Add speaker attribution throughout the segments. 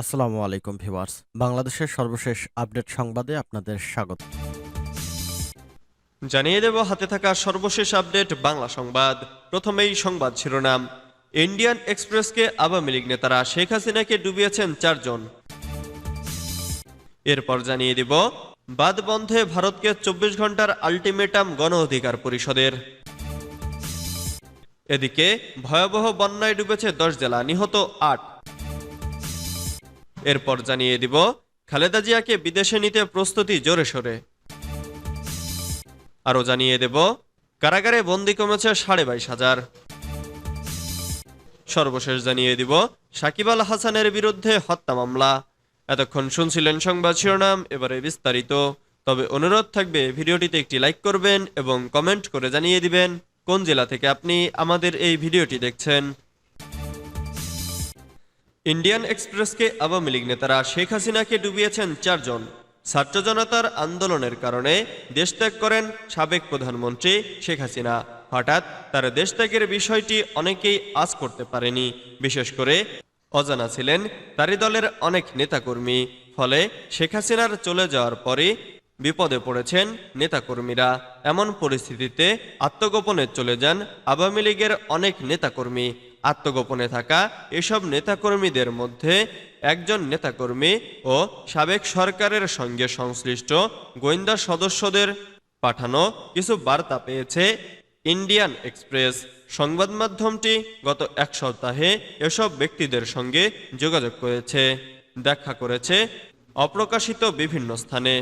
Speaker 1: আসসালামু আলাইকুম ভিউয়ার্স। বাংলাদেশের সর্বশেষ আপডেট সংবাদে আপনাদের স্বাগত।
Speaker 2: জানিয়ে দেব হাতে থাকা সর্বশেষ আপডেট বাংলা সংবাদ। প্রথমেই সংবাদ শিরোনাম। ইন্ডিয়ান এক্সপ্রেসকে আওয়ামী লীগ নেতারা শেখ হাসিনাকে ডুবিয়েছেন 4 জন। এরপর জানিয়ে দেব বাঁধ বন্ধে ভারতকে 24 ঘন্টার আলটিমেটাম গণ অধিকার পরিষদের। এদিকে ভয়াবহ বন্যায় ডুবেছে 10 জেলা, নিহত 8। এরপর জানিয়ে দিব খালেদা জিয়াকে বিদেশে নিতে প্রস্তুতি জোরে সোরে। আরও জানিয়ে দেব কারাগারে বন্দি কমেছে 22,500। সর্বশেষ জানিয়ে দিব সাকিব আল হাসানের বিরুদ্ধে হত্যা মামলা। এতক্ষণ শুনছিলেন সংবাদ শিরোনাম, এবারে বিস্তারিত। তবে অনুরোধ থাকবে ভিডিওটিতে একটি লাইক করবেন এবং কমেন্ট করে জানিয়ে দিবেন কোন জেলা থেকে আপনি আমাদের এই ভিডিওটি দেখছেন। ইন্ডিয়ান এক্সপ্রেসকে আওয়ামী লীগ নেতারা শেখ হাসিনাকে ডুবিয়েছেন 4 জন। ছাত্র জনতার আন্দোলনের কারণে দেশত্যাগ করেন সাবেক প্রধানমন্ত্রী শেখ হাসিনা। হঠাৎ তার দেশত্যাগের বিষয়টি অনেকেই আজ করতে পারেনি। বিশেষ করে অজানা ছিলেন তারই দলের অনেক নেতাকর্মী। ফলে শেখ হাসিনার চলে যাওয়ার পরে বিপদে পড়েছেন নেতাকর্মীরা। এমন পরিস্থিতিতে আত্মগোপনে চলে যান আওয়ামী লীগের অনেক নেতাকর্মী। আত্মগোপনে থাকা এসব নেতাকর্মীদের মধ্যে একজন নেতাকর্মী ও সাবেক সরকারের সঙ্গে সংশ্লিষ্ট গোয়েন্দা সদস্যদের পাঠানো কিছু বার্তা পেয়েছে ইন্ডিয়ান এক্সপ্রেস। সংবাদ মাধ্যমটি গত এক সপ্তাহে এসব ব্যক্তিদের সঙ্গে যোগাযোগ করেছে, দেখা করেছে অপ্রকাশিত বিভিন্ন স্থানে।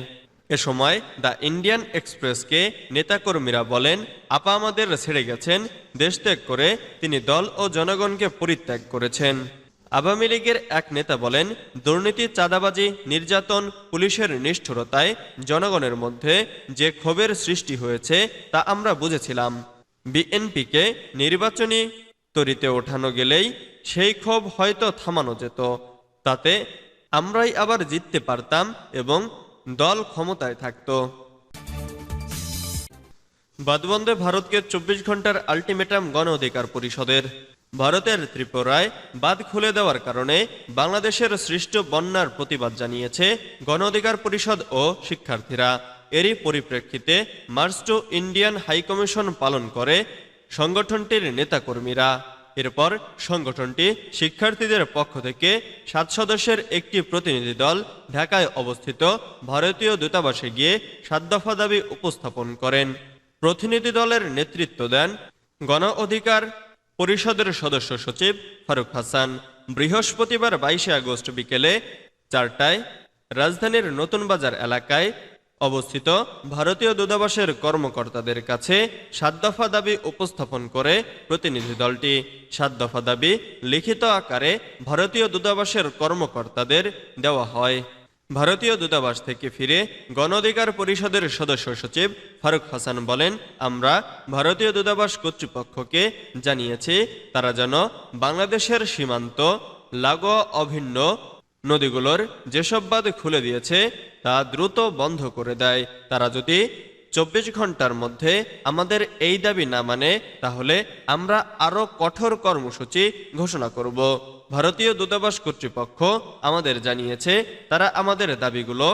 Speaker 2: এ সময় দ্য ইন্ডিয়ান এক্সপ্রেসকে নেতাকর্মীরা বলেন, আপা আমাদের ছেড়ে গেছেন, দেশত্যাগ করে তিনি দল ও জনগণকে পরিত্যাগ করেছেন। আওয়ামী লীগের এক নেতা বলেন, দুর্নীতি, চাঁদাবাজি, নির্যাতন, পুলিশের নিষ্ঠুরতায় জনগণের মধ্যে যে ক্ষোভের সৃষ্টি হয়েছে তা আমরা বুঝেছিলাম। বিএনপিকে নির্বাচনী তরিতে ওঠানো গেলেই সেই ক্ষোভ হয়তো থামানো যেত, তাতে আমরাই আবার জিততে পারতাম এবং দল ক্ষমতায় থাকত। বাদবন্ধে ভারতকে 24 ঘন্টার আলটিমেটাম গণ অধিকার পরিষদের। ভারতের ত্রিপুরায় বাঁধ খুলে দেওয়ার কারণে বাংলাদেশের সৃষ্ট বন্যার প্রতিবাদ জানিয়েছে গণ অধিকার পরিষদ ও শিক্ষার্থীরা। এরই পরিপ্রেক্ষিতে মার্চ টু ইন্ডিয়ান হাইকমিশন পালন করে সংগঠনটির নেতাকর্মীরা। এরপর সংগঠনটি শিক্ষার্থীদের পক্ষ থেকে 7 সদস্যের একটি প্রতিনিধি দল ঢাকায় অবস্থিত ভারতীয় দূতাবাসে গিয়ে 7 দফা দাবি উপস্থাপন করেন। প্রতিনিধি দলের নেতৃত্ব দেন গণ অধিকার পরিষদের সদস্য সচিব ফারুক হাসান। বৃহস্পতিবার 22 আগস্ট বিকেলে 4টায় রাজধানীর নতুন বাজার এলাকায় অবস্থিত ভারতীয় দূতাবাসের কর্মকর্তাদের কাছে 7 দফা দাবি উপস্থাপন করে প্রতিনিধি দলটি। 7 দফা দাবি লিখিত আকারে ভারতীয় দূতাবাসের কর্মকর্তাদের দেওয়া হয়। ভারতীয় দূতাবাস থেকে ফিরে গণ অধিকার পরিষদের সদস্য সচিব ফারুক হাসান বলেন, আমরা ভারতীয় দূতাবাস কর্তৃপক্ষকে জানিয়েছি তারা যেন বাংলাদেশের সীমান্ত লাগোয়া অভিন্ন নদীগুলোর যেসব বাঁধ খুলে দিয়েছে তা দ্রুত বন্ধ করে দেয়। তারা যদি 24 ঘন্টার মধ্যে আমাদের এই দাবি না মানে তাহলে আমরা আরো কঠোর কর্মসূচি ঘোষণা করব। ভারতীয় দূতাবাস কর্তৃপক্ষ আমাদের জানিয়েছে তারা আমাদের দাবিগুলো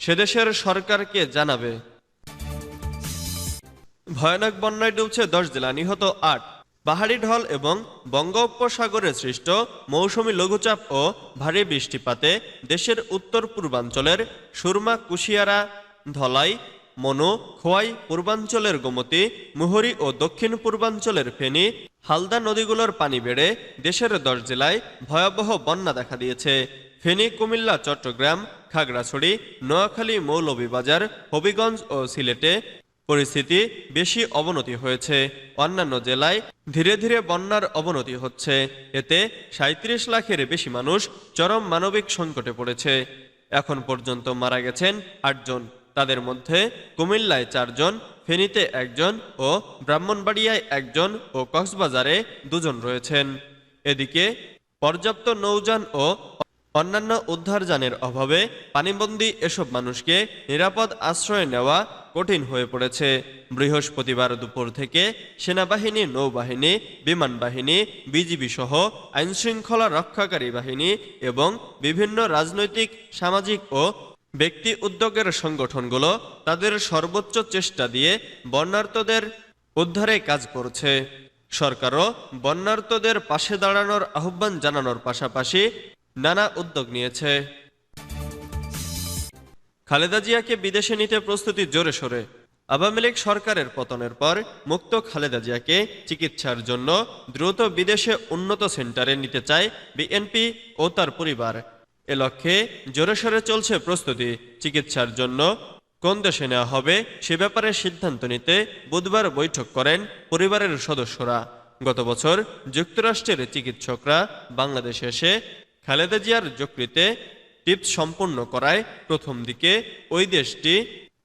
Speaker 2: সেদেশের সরকারকে জানাবে। ভয়ানক বন্যায় ডুবছে 10 জেলা, নিহত 8। পাহাড়ি ঢল এবং বঙ্গোপসাগরে সৃষ্ট মৌসুমী লঘুচাপ ও ভারী বৃষ্টিপাতে দেশের উত্তর পূর্বাঞ্চলের সুরমা, কুশিয়ারা, ধলাই, মনু, খোয়াই, পূর্বাঞ্চলের গোমতী, মুহুরী ও দক্ষিণ পূর্বাঞ্চলের ফেনী, হালদা নদীগুলোর পানি বেড়ে দেশের 10 জেলায় ভয়াবহ বন্যা দেখা দিয়েছে। ফেনী, কুমিল্লা, চট্টগ্রাম, খাগড়াছড়ি, নোয়াখালী, মৌলভীবাজার, হবিগঞ্জ ও সিলেটে পরিস্থিতি বেশি অবনতি হয়েছে। অন্যান্য জেলায় ধীরে ধীরে বন্যার অবনতি হচ্ছে। এতে 37 লাখের বেশি মানুষ চরম মানবিক সংকটে পড়েছে। এখন পর্যন্ত মারা গেছেন 8 জন। তাদের মধ্যে কুমিল্লায় 4 জন, ফেনীতে 1 জন ও ব্রাহ্মণবাড়িয়ায় 1 জন ও কক্সবাজারে 2 জন রয়েছেন। এদিকে পর্যাপ্ত নৌযান ও অন্যান্য উদ্ধারযানের অভাবে পানিবন্দী এসব মানুষকে নিরাপদ আশ্রয়ে নেওয়া কঠিন হয়ে পড়েছে। বৃহস্পতিবার দুপুর থেকে সেনাবাহিনী, নৌবাহিনী, বিমান বাহিনী, বিজিবি সহ আইনশৃঙ্খলা রক্ষাকারী বাহিনী এবং বিভিন্ন রাজনৈতিক, সামাজিক ও ব্যক্তি উদ্যোগের সংগঠনগুলো তাদের সর্বোচ্চ চেষ্টা দিয়ে বন্যার্তদের উদ্ধারে কাজ করছে। সরকারও বন্যার্তদের পাশে দাঁড়ানোর আহ্বান জানানোর পাশাপাশি নানা উদ্যোগ নিয়েছে। খালেদা জিয়াকে বিদেশে নিতে প্রস্তুতি জোরে সোরে। আওয়ামী লীগ সরকারের পতনের পর মুক্ত খালেদা জিয়াকে চিকিৎসার জন্য দ্রুত বিদেশে উন্নত সেন্টারে নিতে চায় বিএনপি ও তার পরিবার। এ লক্ষ্যে জোরেশোরে চলছে প্রস্তুতি। চিকিৎসার জন্য কোন দেশে নেওয়া হবে সে ব্যাপারে সিদ্ধান্ত নিতে বুধবার বৈঠক করেন পরিবারের সদস্যরা। গত বছর যুক্তরাষ্ট্রের চিকিৎসকরা বাংলাদেশে এসে খালেদা জিয়ার যকৃতে টিপস সম্পন্ন করায় প্রথম দিকে ওই দেশটি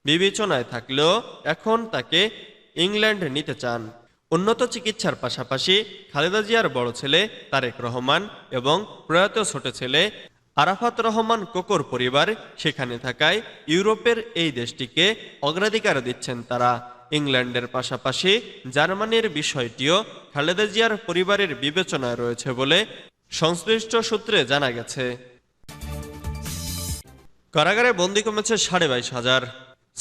Speaker 2: বিবেচনায় থাকলেও এখন তাকে ইংল্যান্ড নিতে চান। উন্নত চিকিৎসার পাশাপাশি খালেদা জিয়ার বড় ছেলে তারেক রহমান এবং প্রয়াত ছোট ছেলে আরাফাত রহমান কোকর পরিবার সেখানে থাকায় ইউরোপের এই দেশটিকে অগ্রাধিকার দিচ্ছেন তারা। ইংল্যান্ডের পাশাপাশি জার্মানির বিষয়টিও খালেদা জিয়ার পরিবারের বিবেচনায় রয়েছে বলে সংশ্লিষ্ট সূত্রে জানা গেছে। কারাগারে বন্দী কমেছে 22,500।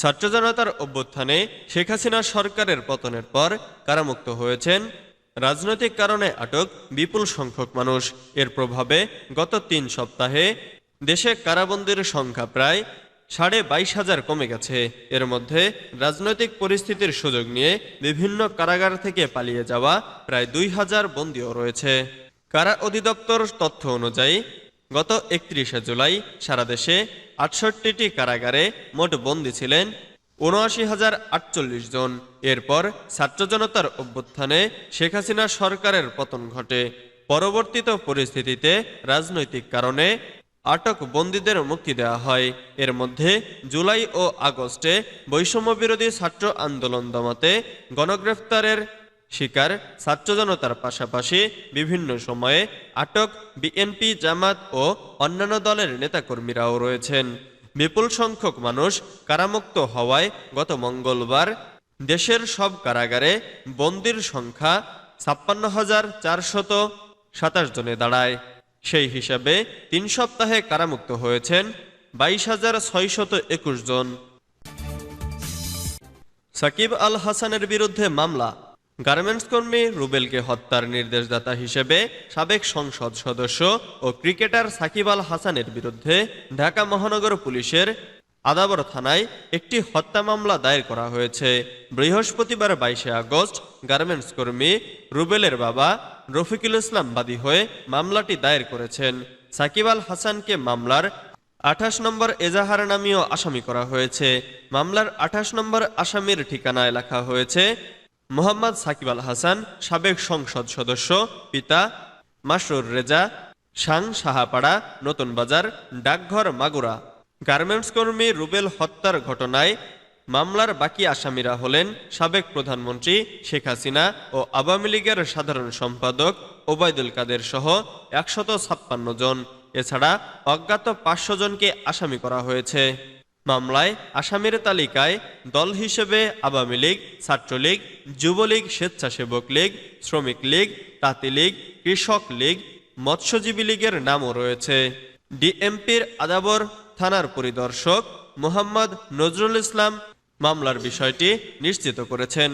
Speaker 2: ছাত্র জনতার অভ্যুত্থানে শেখ হাসিনা সরকারের পতনের পর কারামুক্ত হয়েছেন রাজনৈতিক কারণে আটক বিপুল সংখ্যক মানুষ। এর প্রভাবে গত 3 সপ্তাহে দেশে কারাবন্দীর সংখ্যা প্রায় 22,500 কমে গেছে। এর মধ্যে রাজনৈতিক পরিস্থিতির সুযোগ নিয়ে বিভিন্ন কারাগার থেকে পালিয়ে যাওয়া প্রায় 2,000 বন্দীও রয়েছে। কারা অধিদপ্তর তথ্য অনুযায়ী গত 31শে জুলাই সারা দেশে 68টি কারাগারে মোট বন্দী ছিলেন 79,048 জন। এরপর ছাত্র জনতার অভ্যুত্থানে শেখ হাসিনা সরকারের পতন ঘটে। পরবর্তীত পরিস্থিতিতে রাজনৈতিক কারণে আটক বন্দীদের মুক্তি দেওয়া হয়। এর মধ্যে জুলাই ও আগস্টে বৈষম্য বিরোধী ছাত্র আন্দোলন দমাতে গণগ্রেফতারের শিকার ছাত্র জনতার পাশাপাশি বিভিন্ন সময়ে আটক বিএনপি, জামাত ও অন্যান্য দলের নেতাকর্মীরাও রয়েছেন। বিপুল সংখ্যক মানুষ কারামুক্ত হওয়ায় গত মঙ্গলবার দেশের সব কারাগারে বন্দির সংখ্যা 56,427 জনে দাঁড়ায়। সেই হিসাবে 3 সপ্তাহে কারামুক্ত হয়েছেন 22,621 জন। সাকিব আল হাসানের বিরুদ্ধে মামলা। গার্মেন্টস কর্মী রুবেলকে হত্যার নির্দেশদাতা হিসেবে সাবেক সংসদ সদস্য ও ক্রিকেটার সাকিব আল হাসানের বিরুদ্ধে ঢাকা মহানগর পুলিশের আদাবর থানায় একটি হত্যা মামলা দায়ের করা হয়েছে। বৃহস্পতিবার 22শে আগস্ট গার্মেন্টস কর্মী রুবেলের বাবা রফিকুল ইসলাম বাদী হয়ে মামলাটি দায়ের করেছেন। সাকিব আল হাসানকে মামলার 28 নম্বর এজাহার নামীয় আসামি করা হয়েছে। মামলার 28 নম্বর আসামির ঠিকানায় লেখা হয়েছে মোহাম্মদ সাকিব আল হাসান, সাবেক সংসদ সদস্য, পিতা মাসরুর রেজা, সাং সাহাপাড়া, নতুন বাজার, ডাকঘর, মাগুরা। গার্মেন্টস কর্মী রুবেল হত্যার ঘটনায় মামলার বাকি আসামিরা হলেন সাবেক প্রধানমন্ত্রী শেখ হাসিনা ও আওয়ামী লীগের সাধারণ সম্পাদক ওবায়দুল কাদের সহ 156 জন। এছাড়া অজ্ঞাত 500 জনকে আসামি করা হয়েছে। মামলায় আসামির তালিকায় দল হিসেবে আওয়ামী লীগ, ছাত্রলীগ, যুবলীগ, স্বেচ্ছাসেবক লীগ, শ্রমিক লীগ, তাঁতি লীগ, কৃষক লীগ, মৎস্যজীবী লীগের নামও রয়েছে। ডিএমপির আদাবর থানার পরিদর্শক মোহাম্মদ নজরুল ইসলাম মামলার বিষয়টি নিশ্চিত করেছেন।